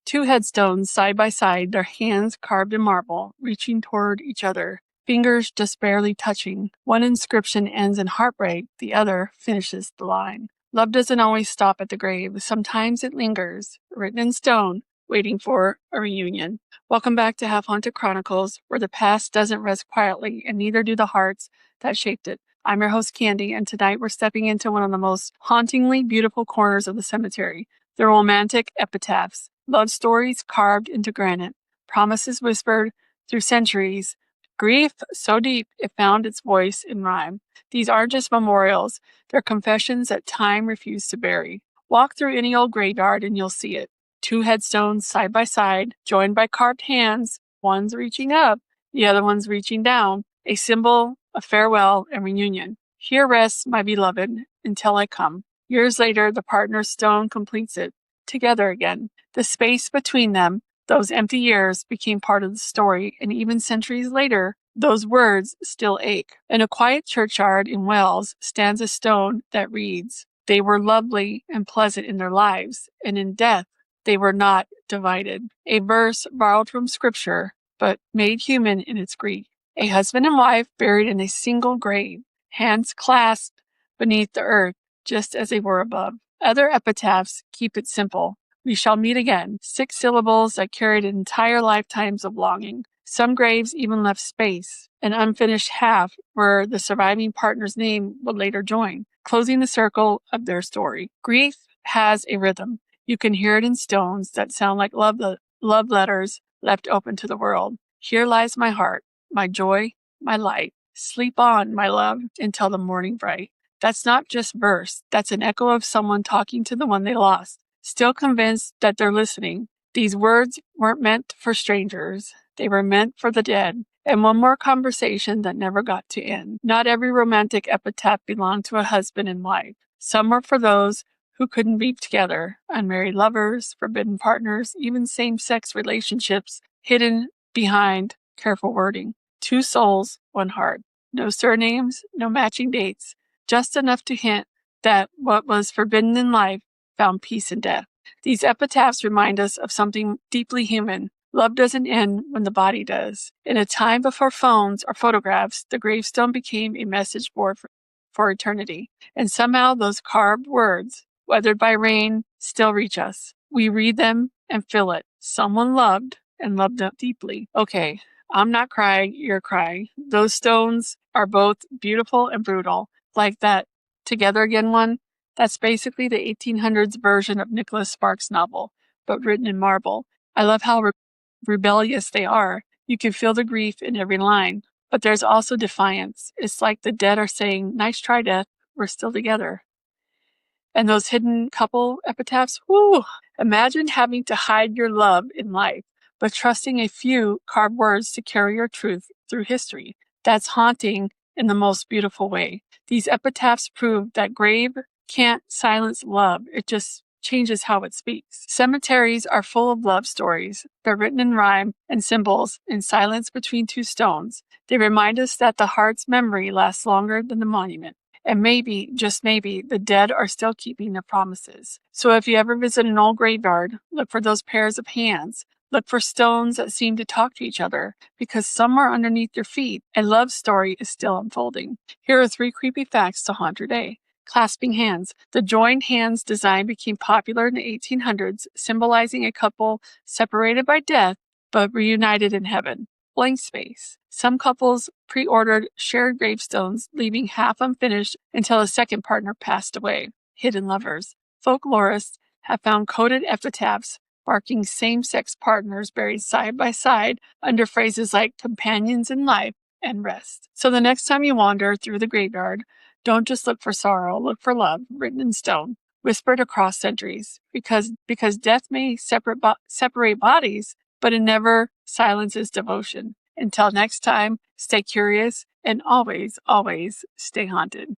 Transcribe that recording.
Two headstones side by side, their hands carved in marble, reaching toward each other, fingers just barely touching. One inscription ends in heartbreak, the other finishes the line. Love doesn't always stop at the grave. Sometimes it lingers, written in stone, waiting for a reunion. Welcome back to Have Haunted Chronicles, where the past doesn't rest quietly, and neither do the hearts that shaped it. I'm your host, Candy, and tonight we're stepping into one of the most hauntingly beautiful corners of the cemetery, the romantic epitaphs. Love stories carved into granite, promises whispered through centuries, grief so deep it found its voice in rhyme. These aren't just memorials, they're confessions that time refused to bury. Walk through any old graveyard and you'll see it. Two headstones side by side, joined by carved hands, one's reaching up, the other one's reaching down, a symbol of farewell and reunion. Here rests my beloved until I come. Years later, the partner's stone completes it, together again. The space between them, those empty years, became part of the story, and even centuries later, those words still ache. In a quiet churchyard in Wales stands a stone that reads, "They were lovely and pleasant in their lives, and in death they were not divided." A verse borrowed from scripture, but made human in its grief. A husband and wife buried in a single grave, hands clasped beneath the earth, just as they were above. Other epitaphs keep it simple. "We shall meet again." 6 syllables that carried entire lifetimes of longing. Some graves even left space, an unfinished half where the surviving partner's name would later join, closing the circle of their story. Grief has a rhythm. You can hear it in stones that sound like love letters left open to the world. "Here lies my heart, my joy, my light. Sleep on, my love, until the morning bright." That's not just verse. That's an echo of someone talking to the one they lost, still convinced that they're listening. These words weren't meant for strangers. They were meant for the dead. And one more conversation that never got to end. Not every romantic epitaph belonged to a husband and wife. Some were for those who couldn't be together, unmarried lovers, forbidden partners, even same-sex relationships hidden behind careful wording. 2 souls, 1 heart. No surnames, no matching dates, just enough to hint that what was forbidden in life found peace in death. These epitaphs remind us of something deeply human. Love doesn't end when the body does. In a time before phones or photographs, the gravestone became a message board for eternity. And somehow those carved words, weathered by rain, still reach us. We read them and feel it. Someone loved and loved them deeply. Okay, I'm not crying, you're crying. Those stones are both beautiful and brutal. Like that Together Again one, that's basically the 1800s version of Nicholas Sparks' novel, but written in marble. I love how rebellious they are. You can feel the grief in every line, but there's also defiance. It's like the dead are saying, "Nice try, death, we're still together." And those hidden couple epitaphs, whoo! Imagine having to hide your love in life, but trusting a few carved words to carry your truth through history. That's haunting in the most beautiful way. These epitaphs prove that grave can't silence love. It just changes how it speaks. Cemeteries are full of love stories. They're written in rhyme and symbols in silence between 2 stones. They remind us that the heart's memory lasts longer than the monument. And maybe, just maybe, the dead are still keeping their promises. So if you ever visit an old graveyard, look for those pairs of hands. Look for stones that seem to talk to each other, because somewhere underneath your feet, a love story is still unfolding. Here are 3 creepy facts to haunt your day. Clasping hands. The joined hands design became popular in the 1800s, symbolizing a couple separated by death, but reunited in heaven. Blank space. Some couples pre-ordered shared gravestones, leaving half unfinished until a second partner passed away. Hidden lovers. Folklorists have found coded epitaphs marking same-sex partners buried side by side under phrases like companions in life and rest. So the next time you wander through the graveyard, don't just look for sorrow, look for love, written in stone, whispered across centuries. Because death may separate bodies, but it never silences devotion. Until next time, stay curious and always, always stay haunted.